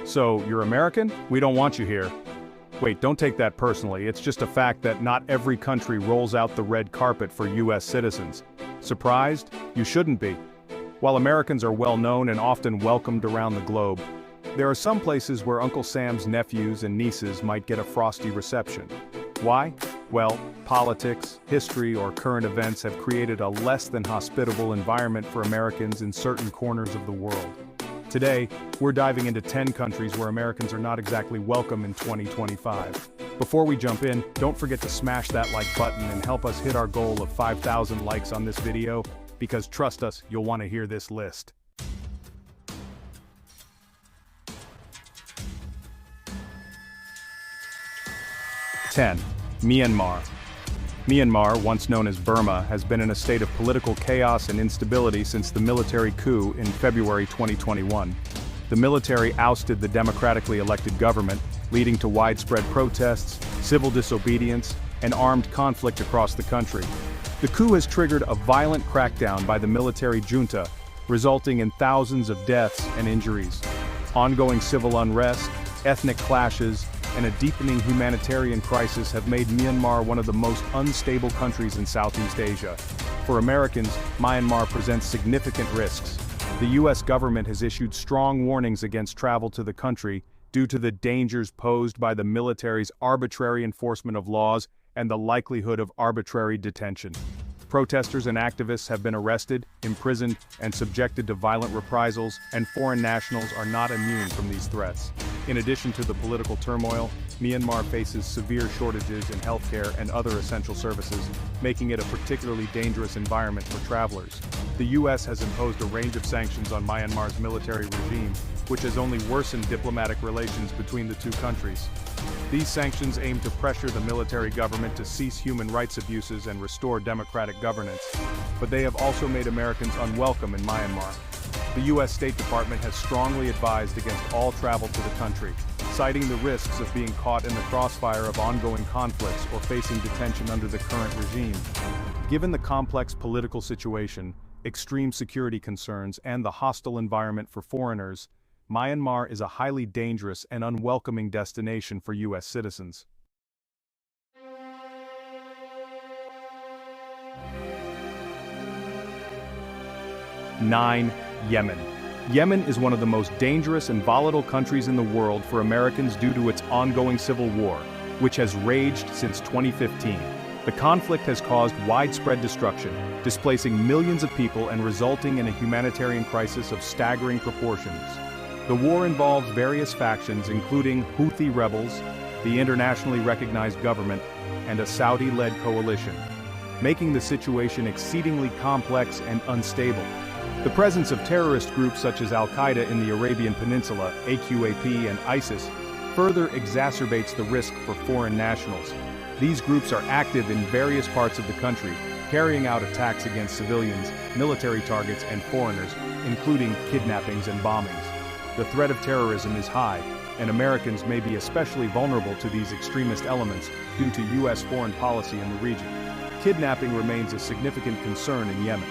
So, you're American? We don't want you here. Wait, don't take that personally, it's just a fact that not every country rolls out the red carpet for US citizens. Surprised? You shouldn't be. While Americans are well known and often welcomed around the globe, there are some places where Uncle Sam's nephews and nieces might get a frosty reception. Why? Well, politics, history, or current events have created a less than hospitable environment for Americans in certain corners of the world. Today, we're diving into 10 countries where Americans are not exactly welcome in 2025. Before we jump in, don't forget to smash that like button and help us hit our goal of 5,000 likes on this video, because trust us, you'll want to hear this list. (10) Myanmar. Myanmar, once known as Burma, has been in a state of political chaos and instability since the military coup in February 2021. The military ousted the democratically elected government, leading to widespread protests, civil disobedience, and armed conflict across the country. The coup has triggered a violent crackdown by the military junta, resulting in thousands of deaths and injuries. Ongoing civil unrest, ethnic clashes, and a deepening humanitarian crisis have made Myanmar one of the most unstable countries in Southeast Asia. For Americans, Myanmar presents significant risks. The US government has issued strong warnings against travel to the country due to the dangers posed by the military's arbitrary enforcement of laws and the likelihood of arbitrary detention. Protesters and activists have been arrested, imprisoned, and subjected to violent reprisals, and foreign nationals are not immune from these threats. In addition to the political turmoil, Myanmar faces severe shortages in healthcare and other essential services, making it a particularly dangerous environment for travelers. The US has imposed a range of sanctions on Myanmar's military regime, which has only worsened diplomatic relations between the two countries. These sanctions aim to pressure the military government to cease human rights abuses and restore democratic governance. But they have also made Americans unwelcome in Myanmar. The US State Department has strongly advised against all travel to the country, citing the risks of being caught in the crossfire of ongoing conflicts or facing detention under the current regime. Given the complex political situation, extreme security concerns, and the hostile environment for foreigners, Myanmar is a highly dangerous and unwelcoming destination for US citizens. 9. Yemen. Yemen is one of the most dangerous and volatile countries in the world for Americans due to its ongoing civil war, which has raged since 2015. The conflict has caused widespread destruction, displacing millions of people and resulting in a humanitarian crisis of staggering proportions. The war involves various factions including Houthi rebels, the internationally recognized government, and a Saudi-led coalition, making the situation exceedingly complex and unstable. The presence of terrorist groups such as Al-Qaeda in the Arabian Peninsula, AQAP, and ISIS further exacerbates the risk for foreign nationals. These groups are active in various parts of the country, carrying out attacks against civilians, military targets, and foreigners, including kidnappings and bombings. The threat of terrorism is high, and Americans may be especially vulnerable to these extremist elements due to US foreign policy in the region. Kidnapping remains a significant concern in Yemen.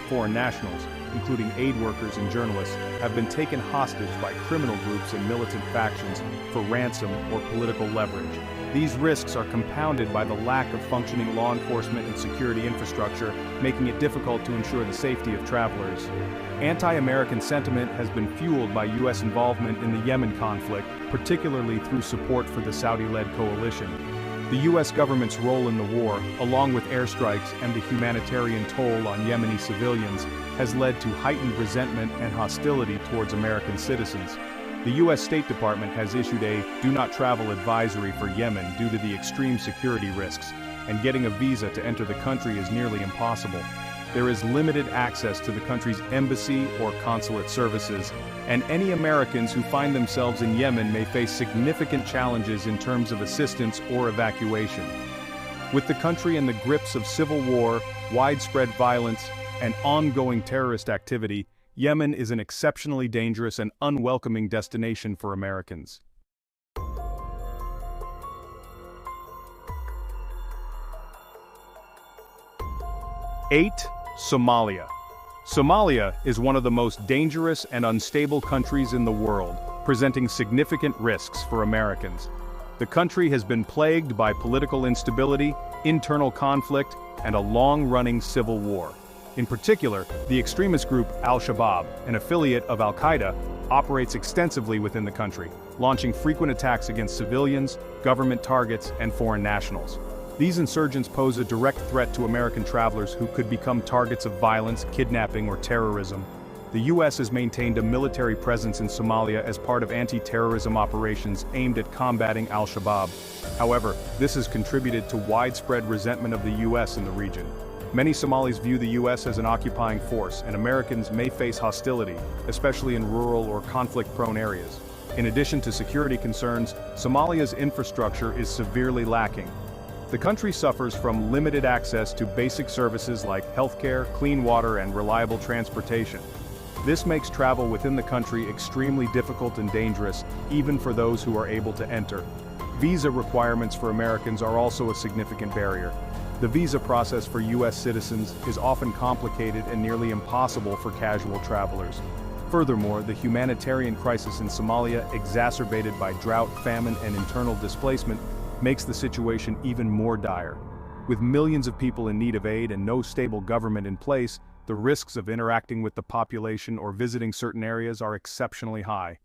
Foreign nationals, including aid workers and journalists, have been taken hostage by criminal groups and militant factions for ransom or political leverage. These risks are compounded by the lack of functioning law enforcement and security infrastructure, making it difficult to ensure the safety of travelers. Anti-American sentiment has been fueled by US involvement in the Yemen conflict, particularly through support for the Saudi-led coalition. The US government's role in the war, along with airstrikes and the humanitarian toll on Yemeni civilians, has led to heightened resentment and hostility towards American citizens. The US State Department has issued a "Do Not Travel" advisory for Yemen due to the extreme security risks, and getting a visa to enter the country is nearly impossible. There is limited access to the country's embassy or consulate services, and any Americans who find themselves in Yemen may face significant challenges in terms of assistance or evacuation. With the country in the grips of civil war, widespread violence, and ongoing terrorist activity, Yemen is an exceptionally dangerous and unwelcoming destination for Americans. 8. Somalia. Somalia is one of the most dangerous and unstable countries in the world, presenting significant risks for Americans. The country has been plagued by political instability, internal conflict, and a long-running civil war. In particular, the extremist group Al-Shabaab, an affiliate of Al-Qaeda, operates extensively within the country, launching frequent attacks against civilians, government targets, and foreign nationals. These insurgents pose a direct threat to American travelers who could become targets of violence, kidnapping, or terrorism. The U.S. has maintained a military presence in Somalia as part of anti-terrorism operations aimed at combating Al-Shabaab. However, this has contributed to widespread resentment of the U.S. in the region. Many Somalis view the U.S. as an occupying force, and Americans may face hostility, especially in rural or conflict-prone areas. In addition to security concerns, Somalia's infrastructure is severely lacking. The country suffers from limited access to basic services like healthcare, clean water, and reliable transportation. This makes travel within the country extremely difficult and dangerous, even for those who are able to enter. Visa requirements for Americans are also a significant barrier. The visa process for U.S. citizens is often complicated and nearly impossible for casual travelers. Furthermore, the humanitarian crisis in Somalia, exacerbated by drought, famine, and internal displacement, makes the situation even more dire. With millions of people in need of aid and no stable government in place, the risks of interacting with the population or visiting certain areas are exceptionally high.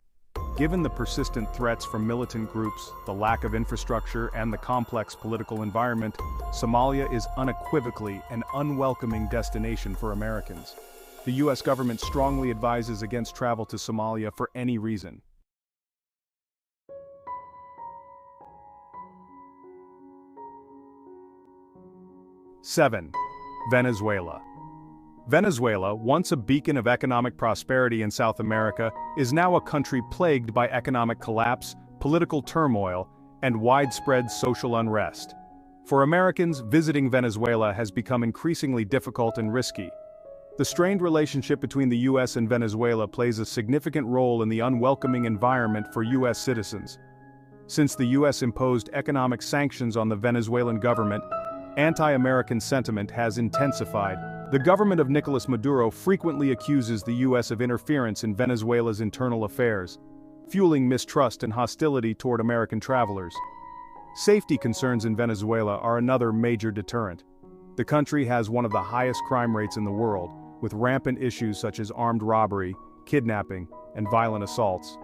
Given the persistent threats from militant groups, the lack of infrastructure, and the complex political environment, Somalia is unequivocally an unwelcoming destination for Americans. The U.S. government strongly advises against travel to Somalia for any reason. Seven. Venezuela. Venezuela, once a beacon of economic prosperity in South America, is now a country plagued by economic collapse, political turmoil, and widespread social unrest. For Americans, visiting Venezuela has become increasingly difficult and risky. The strained relationship between the U.S. and Venezuela plays a significant role in the unwelcoming environment for U.S. citizens. Since the U.S. imposed economic sanctions on the Venezuelan government, anti-American sentiment has intensified. The government of Nicolas Maduro frequently accuses the U.S. of interference in Venezuela's internal affairs, fueling mistrust and hostility toward American travelers. Safety concerns in Venezuela are another major deterrent. The country has one of the highest crime rates in the world, with rampant issues such as armed robbery, kidnapping, and violent assaults.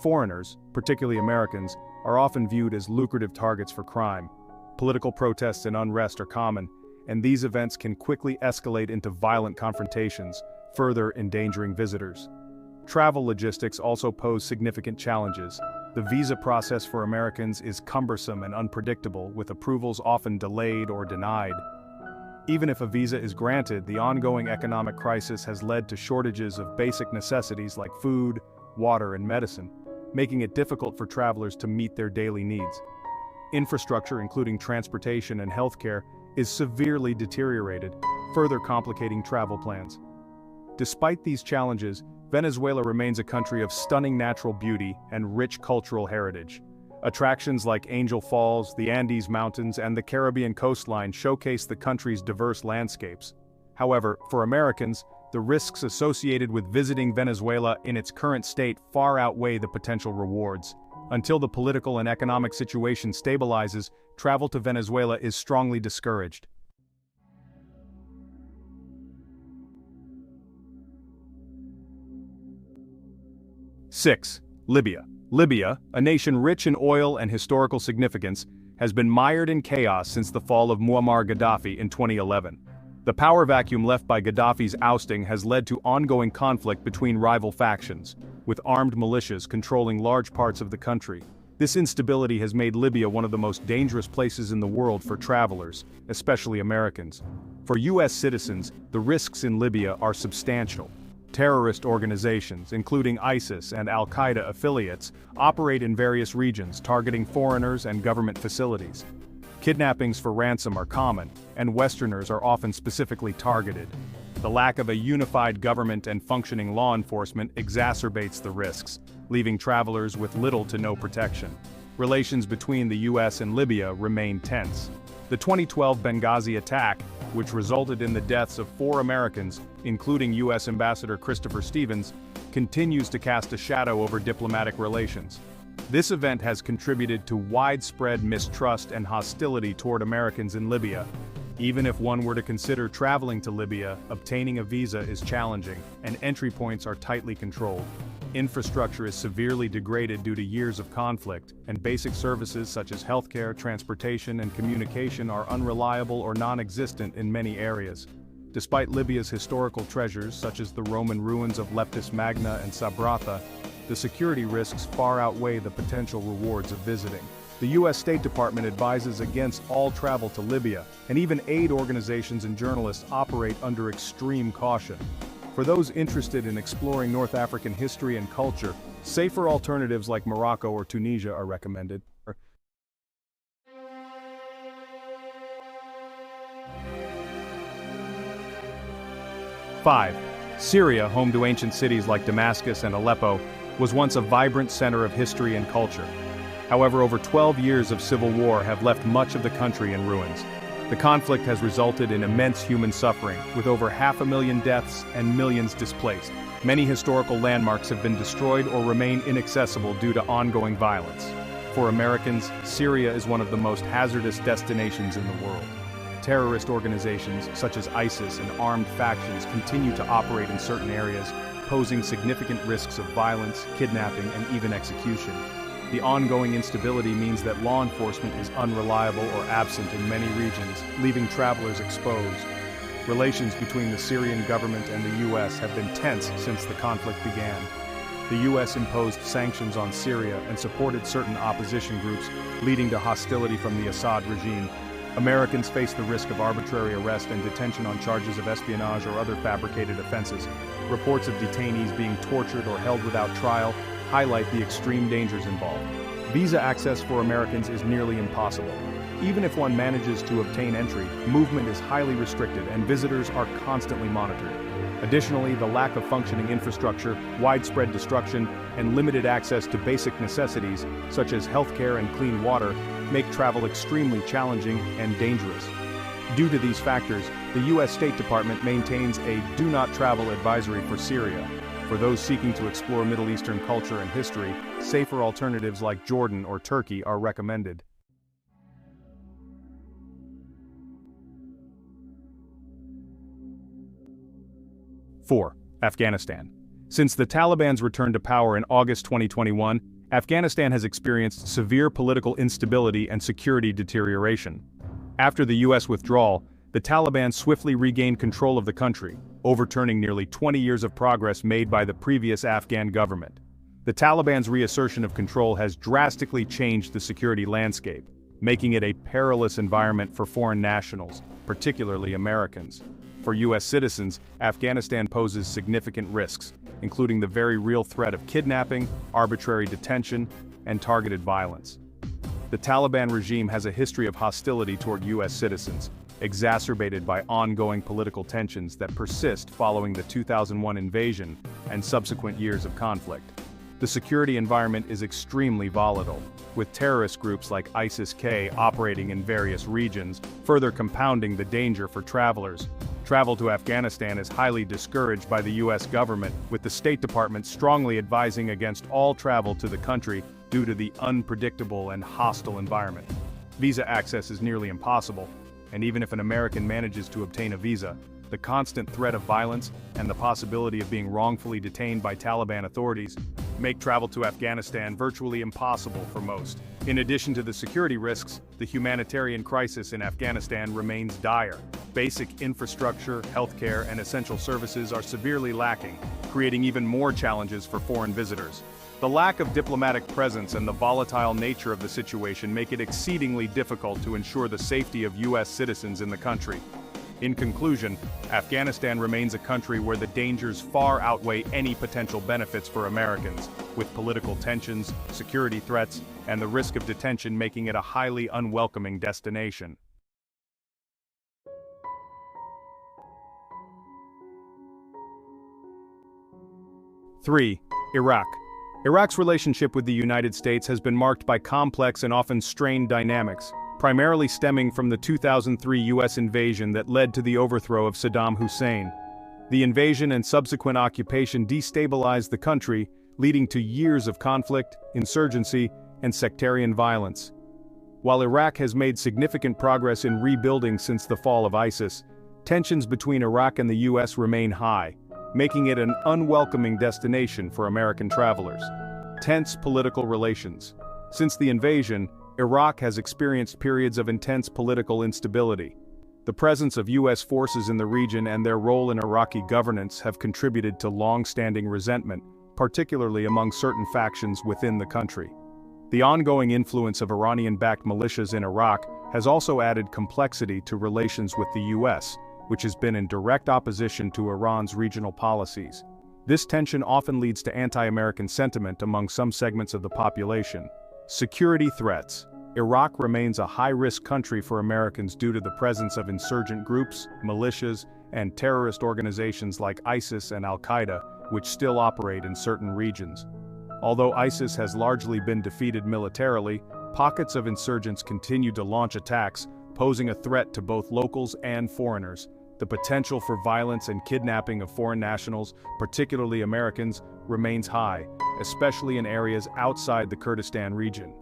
Foreigners, particularly Americans, are often viewed as lucrative targets for crime. Political protests and unrest are common, and these events can quickly escalate into violent confrontations, further endangering visitors. Travel logistics also pose significant challenges. The visa process for Americans is cumbersome and unpredictable, with approvals often delayed or denied. Even if a visa is granted, the ongoing economic crisis has led to shortages of basic necessities like food, water, and medicine, making it difficult for travelers to meet their daily needs. Infrastructure, including transportation and healthcare, is severely deteriorated, further complicating travel plans. Despite these challenges, Venezuela remains a country of stunning natural beauty and rich cultural heritage. Attractions like Angel Falls, the Andes Mountains, and the Caribbean coastline showcase the country's diverse landscapes. However, for Americans, the risks associated with visiting Venezuela in its current state far outweigh the potential rewards. Until the political and economic situation stabilizes, travel to Venezuela is strongly discouraged. Six. Libya. Libya, a nation rich in oil and historical significance, has been mired in chaos since the fall of Muammar Gaddafi in 2011. The power vacuum left by Gaddafi's ousting has led to ongoing conflict between rival factions, with armed militias controlling large parts of the country. This instability has made Libya one of the most dangerous places in the world for travelers, especially Americans. For U.S. citizens, the risks in Libya are substantial. Terrorist organizations, including ISIS and Al-Qaeda affiliates, operate in various regions, targeting foreigners and government facilities. Kidnappings for ransom are common, and Westerners are often specifically targeted. The lack of a unified government and functioning law enforcement exacerbates the risks, leaving travelers with little to no protection. Relations between the U.S. and Libya remain tense. The 2012 Benghazi attack, which resulted in the deaths of 4 Americans, including U.S. Ambassador Christopher Stevens, continues to cast a shadow over diplomatic relations. This event has contributed to widespread mistrust and hostility toward Americans in Libya. Even if one were to consider traveling to Libya, obtaining a visa is challenging, and entry points are tightly controlled. Infrastructure is severely degraded due to years of conflict, and basic services such as healthcare, transportation, and communication are unreliable or non-existent in many areas. Despite Libya's historical treasures such as the Roman ruins of Leptis Magna and Sabratha, the security risks far outweigh the potential rewards of visiting. The U.S. State Department advises against all travel to Libya, and even aid organizations and journalists operate under extreme caution. For those interested in exploring North African history and culture, safer alternatives like Morocco or Tunisia are recommended. 5. Syria, home to ancient cities like Damascus and Aleppo, was once a vibrant center of history and culture. However, over 12 years of civil war have left much of the country in ruins. The conflict has resulted in immense human suffering, with over 500,000 deaths and millions displaced. Many historical landmarks have been destroyed or remain inaccessible due to ongoing violence. For Americans, Syria is one of the most hazardous destinations in the world. Terrorist organizations such as ISIS and armed factions continue to operate in certain areas, posing significant risks of violence, kidnapping, and even execution. The ongoing instability means that law enforcement is unreliable or absent in many regions, leaving travelers exposed. Relations between the Syrian government and the U.S. have been tense since the conflict began. The U.S. imposed sanctions on Syria and supported certain opposition groups, leading to hostility from the Assad regime. Americans face the risk of arbitrary arrest and detention on charges of espionage or other fabricated offenses. Reports of detainees being tortured or held without trial highlight the extreme dangers involved. Visa access for Americans is nearly impossible. Even if one manages to obtain entry, movement is highly restricted and visitors are constantly monitored. Additionally, the lack of functioning infrastructure, widespread destruction, and limited access to basic necessities, such as healthcare and clean water, make travel extremely challenging and dangerous. Due to these factors, the U.S. State Department maintains a "Do Not Travel" advisory for Syria. For those seeking to explore Middle Eastern culture and history, safer alternatives like Jordan or Turkey are recommended. 4. Afghanistan. Since the Taliban's return to power in August 2021, Afghanistan has experienced severe political instability and security deterioration. After the U.S. withdrawal, the Taliban swiftly regained control of the country, overturning nearly 20 years of progress made by the previous Afghan government. The Taliban's reassertion of control has drastically changed the security landscape, making it a perilous environment for foreign nationals, particularly Americans. For U.S. citizens, Afghanistan poses significant risks, including the very real threat of kidnapping, arbitrary detention, and targeted violence. The Taliban regime has a history of hostility toward U.S. citizens, exacerbated by ongoing political tensions that persist following the 2001 invasion and subsequent years of conflict. The security environment is extremely volatile, with terrorist groups like ISIS-K operating in various regions, further compounding the danger for travelers. Travel to Afghanistan is highly discouraged by the U.S. government, with the State Department strongly advising against all travel to the country due to the unpredictable and hostile environment. Visa access is nearly impossible, and even if an American manages to obtain a visa, the constant threat of violence and the possibility of being wrongfully detained by Taliban authorities make travel to Afghanistan virtually impossible for most. In addition to the security risks, the humanitarian crisis in Afghanistan remains dire. Basic infrastructure, healthcare, and essential services are severely lacking, creating even more challenges for foreign visitors. The lack of diplomatic presence and the volatile nature of the situation make it exceedingly difficult to ensure the safety of U.S. citizens in the country. In conclusion, Afghanistan remains a country where the dangers far outweigh any potential benefits for Americans, with political tensions, security threats, and the risk of detention making it a highly unwelcoming destination. 3. Iraq. Iraq's relationship with the United States has been marked by complex and often strained dynamics, primarily stemming from the 2003 U.S. invasion that led to the overthrow of Saddam Hussein. The invasion and subsequent occupation destabilized the country, leading to years of conflict, insurgency, and sectarian violence. While Iraq has made significant progress in rebuilding since the fall of ISIS, tensions between Iraq and the US remain high, making it an unwelcoming destination for American travelers. Tense political relations. Since the invasion, Iraq has experienced periods of intense political instability. The presence of US forces in the region and their role in Iraqi governance have contributed to long-standing resentment, particularly among certain factions within the country. The ongoing influence of Iranian-backed militias in Iraq has also added complexity to relations with the US, which has been in direct opposition to Iran's regional policies. This tension often leads to anti-American sentiment among some segments of the population. Security threats. Iraq remains a high-risk country for Americans due to the presence of insurgent groups, militias, and terrorist organizations like ISIS and Al-Qaeda, which still operate in certain regions. Although ISIS has largely been defeated militarily, pockets of insurgents continue to launch attacks, posing a threat to both locals and foreigners. The potential for violence and kidnapping of foreign nationals, particularly Americans, remains high, especially in areas outside the Kurdistan region.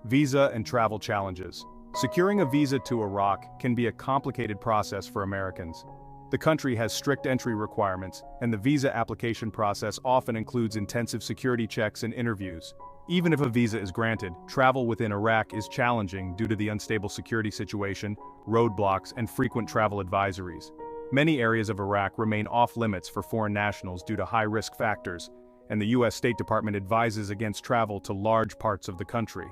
Visa and travel challenges. Securing a visa to Iraq can be a complicated process for Americans. The country has strict entry requirements, and the visa application process often includes intensive security checks and interviews. Even if a visa is granted, travel within Iraq is challenging due to the unstable security situation, roadblocks, and frequent travel advisories. Many areas of Iraq remain off-limits for foreign nationals due to high-risk factors, and the U.S. State Department advises against travel to large parts of the country.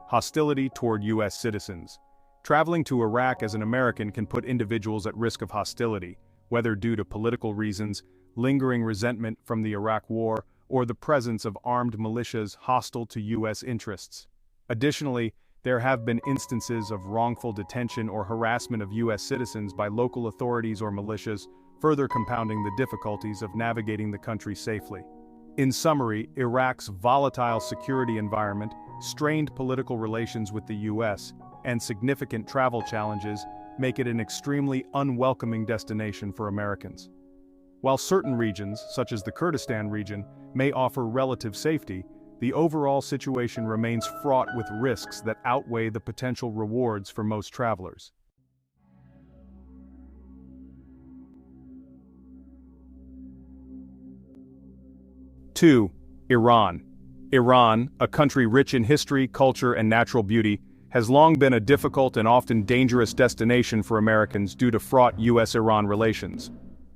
Hostility toward U.S. citizens. Traveling to Iraq as an American can put individuals at risk of hostility, whether due to political reasons, lingering resentment from the Iraq War, or the presence of armed militias hostile to U.S. interests. Additionally, there have been instances of wrongful detention or harassment of U.S. citizens by local authorities or militias, further compounding the difficulties of navigating the country safely. In summary, Iraq's volatile security environment, strained political relations with the U.S., and significant travel challenges make it an extremely unwelcoming destination for Americans. While certain regions, such as the Kurdistan region, may offer relative safety, the overall situation remains fraught with risks that outweigh the potential rewards for most travelers. Two, Iran. Iran, a country rich in history, culture, and natural beauty, has long been a difficult and often dangerous destination for Americans due to fraught U.S.-Iran relations.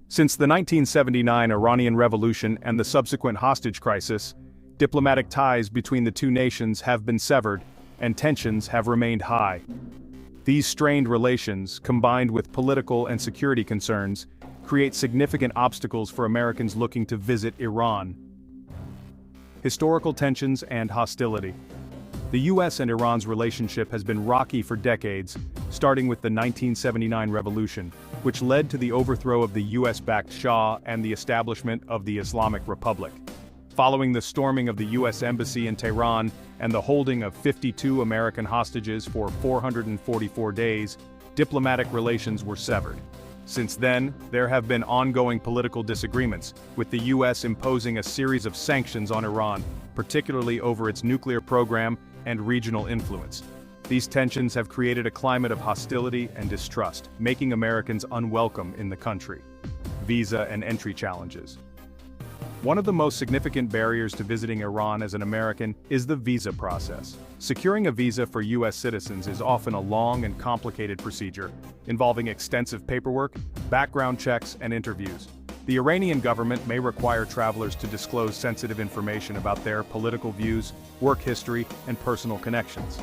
Since the 1979 Iranian Revolution and the subsequent hostage crisis, diplomatic ties between the two nations have been severed, and tensions have remained high. These strained relations, combined with political and security concerns, create significant obstacles for Americans looking to visit Iran. Historical tensions and hostility. The U.S. and Iran's relationship has been rocky for decades, starting with the 1979 revolution, which led to the overthrow of the U.S.-backed Shah and the establishment of the Islamic Republic. Following the storming of the U.S. Embassy in Tehran and the holding of 52 American hostages for 444 days, diplomatic relations were severed. Since then, there have been ongoing political disagreements, with the U.S. imposing a series of sanctions on Iran, particularly over its nuclear program and regional influence. These tensions have created a climate of hostility and distrust, making Americans unwelcome in the country. Visa and entry challenges. One of the most significant barriers to visiting Iran as an American is the visa process. Securing a visa for U.S. citizens is often a long and complicated procedure, involving extensive paperwork, background checks, and interviews. The Iranian government may require travelers to disclose sensitive information about their political views, work history, and personal connections.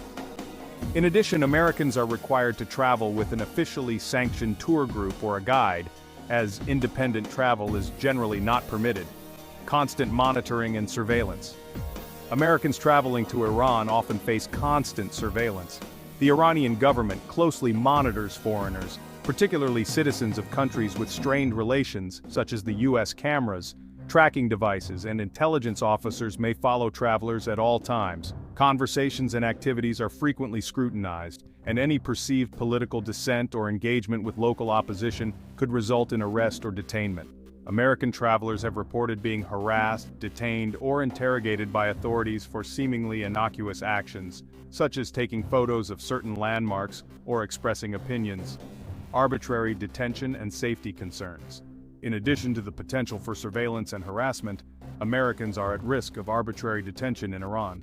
In addition, Americans are required to travel with an officially sanctioned tour group or a guide, as independent travel is generally not permitted. Constant monitoring and surveillance. Americans traveling to Iran often face constant surveillance. The Iranian government closely monitors foreigners, particularly citizens of countries with strained relations, such as the U.S. Cameras, tracking devices, and intelligence officers may follow travelers at all times. Conversations and activities are frequently scrutinized, and any perceived political dissent or engagement with local opposition could result in arrest or detainment. American travelers have reported being harassed, detained, or interrogated by authorities for seemingly innocuous actions, such as taking photos of certain landmarks or expressing opinions. Arbitrary detention and safety concerns. In addition to the potential for surveillance and harassment, Americans are at risk of arbitrary detention in Iran.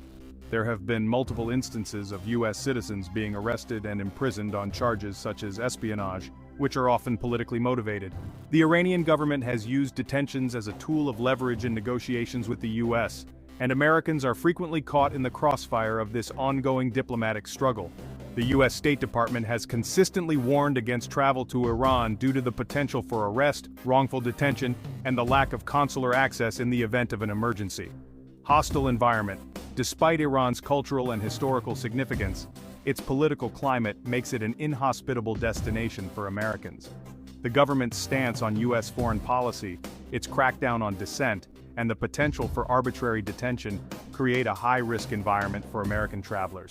There have been multiple instances of U.S. citizens being arrested and imprisoned on charges such as espionage, which are often politically motivated. The Iranian government has used detentions as a tool of leverage in negotiations with the U.S., and Americans are frequently caught in the crossfire of this ongoing diplomatic struggle. The U.S. State Department has consistently warned against travel to Iran due to the potential for arrest, wrongful detention, and the lack of consular access in the event of an emergency. Hostile environment. Despite Iran's cultural and historical significance, its political climate makes it an inhospitable destination for Americans. The government's stance on U.S. foreign policy, its crackdown on dissent, and the potential for arbitrary detention create a high-risk environment for American travelers.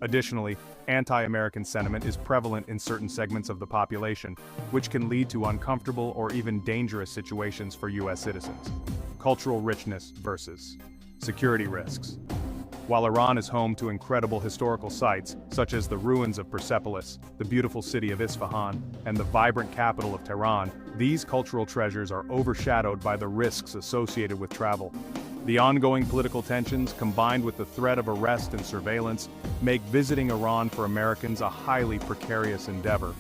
Additionally, anti-American sentiment is prevalent in certain segments of the population, which can lead to uncomfortable or even dangerous situations for U.S. citizens. Cultural richness versus security risks. While Iran is home to incredible historical sites, such as the ruins of Persepolis, the beautiful city of Isfahan, and the vibrant capital of Tehran, these cultural treasures are overshadowed by the risks associated with travel. The ongoing political tensions, combined with the threat of arrest and surveillance, make visiting Iran for Americans a highly precarious endeavor.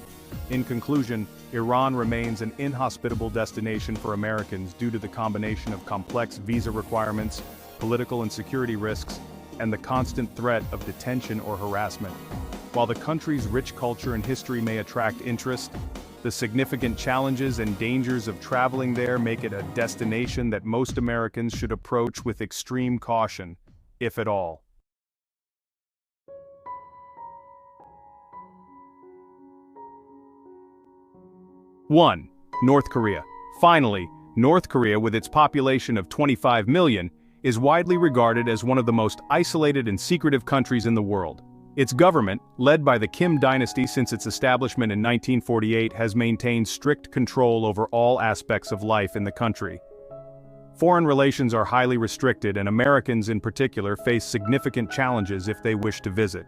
In conclusion, Iran remains an inhospitable destination for Americans due to the combination of complex visa requirements, political and security risks, and the constant threat of detention or harassment. While the country's rich culture and history may attract interest, the significant challenges and dangers of traveling there make it a destination that most Americans should approach with extreme caution, if at all. One, North Korea. Finally, North Korea, with its population of 25 million, is widely regarded as one of the most isolated and secretive countries in the world. Its government, led by the Kim dynasty since its establishment in 1948, has maintained strict control over all aspects of life in the country. Foreign relations are highly restricted, and Americans in particular face significant challenges if they wish to visit.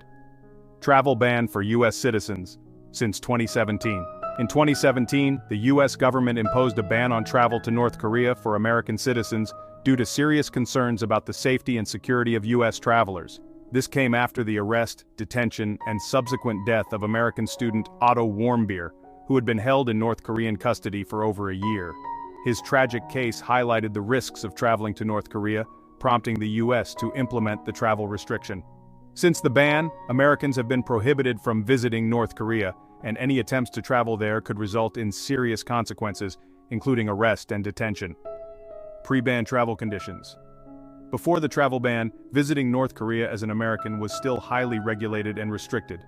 Travel ban for U.S. citizens since 2017. In 2017, the U.S. government imposed a ban on travel to North Korea for American citizens due to serious concerns about the safety and security of U.S. travelers. This came after the arrest, detention, and subsequent death of American student Otto Warmbier, who had been held in North Korean custody for over a year. His tragic case highlighted the risks of traveling to North Korea, prompting the U.S. to implement the travel restriction. Since the ban, Americans have been prohibited from visiting North Korea, and any attempts to travel there could result in serious consequences, including arrest and detention. Pre-ban travel conditions. Before the travel ban, visiting North Korea as an American was still highly regulated and restricted.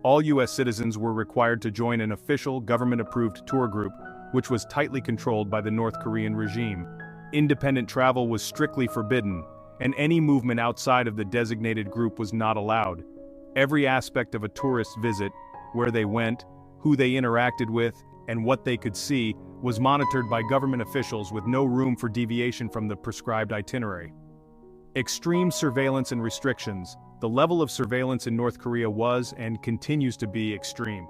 All U.S. citizens were required to join an official, government-approved tour group, which was tightly controlled by the North Korean regime. Independent travel was strictly forbidden, and any movement outside of the designated group was not allowed. Every aspect of a tourist's visit, where they went, who they interacted with, and what they could see, was monitored by government officials with no room for deviation from the prescribed itinerary. Extreme surveillance and restrictions. The level of surveillance in North Korea was and continues to be extreme.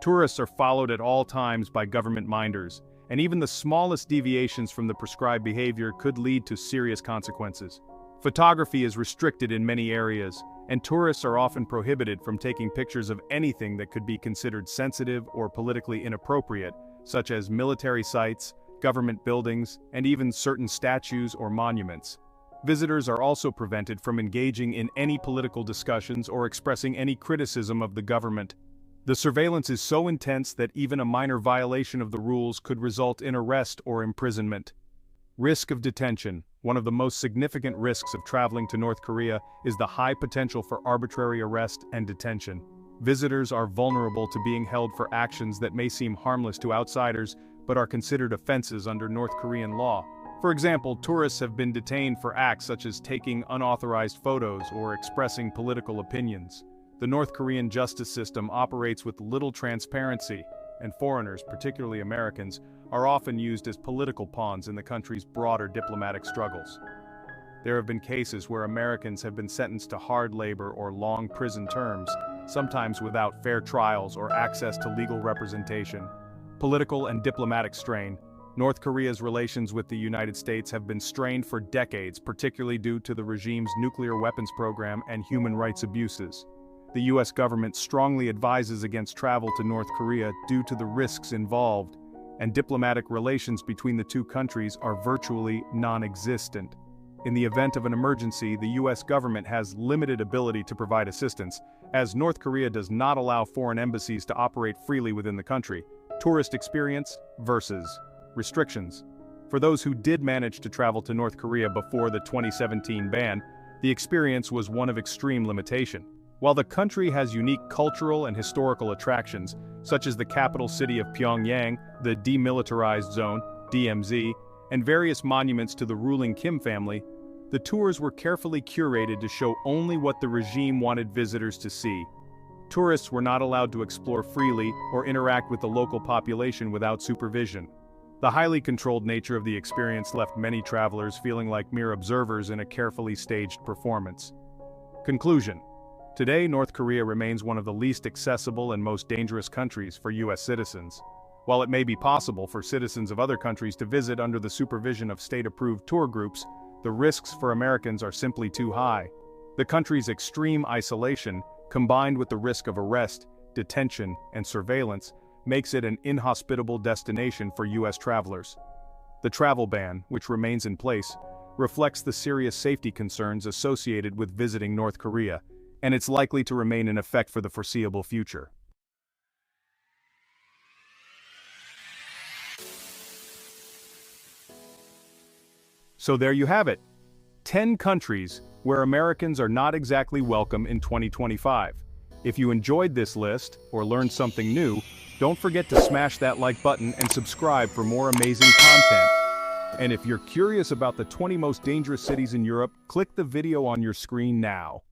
Tourists are followed at all times by government minders, and even the smallest deviations from the prescribed behavior could lead to serious consequences. Photography is restricted in many areas, and tourists are often prohibited from taking pictures of anything that could be considered sensitive or politically inappropriate, such as military sites, government buildings, and even certain statues or monuments. Visitors are also prevented from engaging in any political discussions or expressing any criticism of the government. The surveillance is so intense that even a minor violation of the rules could result in arrest or imprisonment. Risk of detention. One of the most significant risks of traveling to North Korea is the high potential for arbitrary arrest and detention. Visitors are vulnerable to being held for actions that may seem harmless to outsiders, but are considered offenses under North Korean law. For example, tourists have been detained for acts such as taking unauthorized photos or expressing political opinions. The North Korean justice system operates with little transparency, and foreigners, particularly Americans, are often used as political pawns in the country's broader diplomatic struggles. There have been cases where Americans have been sentenced to hard labor or long prison terms, sometimes without fair trials or access to legal representation. Political and diplomatic strain. North Korea's relations with the United States have been strained for decades, particularly due to the regime's nuclear weapons program and human rights abuses. The U.S. government strongly advises against travel to North Korea due to the risks involved, and diplomatic relations between the two countries are virtually non-existent. In the event of an emergency, the U.S. government has limited ability to provide assistance, as North Korea does not allow foreign embassies to operate freely within the country. Tourist experience versus restrictions. For those who did manage to travel to North Korea before the 2017 ban, the experience was one of extreme limitation. While the country has unique cultural and historical attractions, such as the capital city of Pyongyang, the Demilitarized Zone, DMZ, and various monuments to the ruling Kim family, the tours were carefully curated to show only what the regime wanted visitors to see. Tourists were not allowed to explore freely or interact with the local population without supervision. The highly controlled nature of the experience left many travelers feeling like mere observers in a carefully staged performance. Conclusion. Today, North Korea remains one of the least accessible and most dangerous countries for U.S. citizens. While it may be possible for citizens of other countries to visit under the supervision of state-approved tour groups, the risks for Americans are simply too high. The country's extreme isolation, combined with the risk of arrest, detention, and surveillance, makes it an inhospitable destination for U.S. travelers. The travel ban, which remains in place, reflects the serious safety concerns associated with visiting North Korea, and it's likely to remain in effect for the foreseeable future. So there you have it. 10 countries where Americans are not exactly welcome in 2025. If you enjoyed this list or learned something new, don't forget to smash that like button and subscribe for more amazing content. And if you're curious about the 20 most dangerous cities in Europe, click the video on your screen now.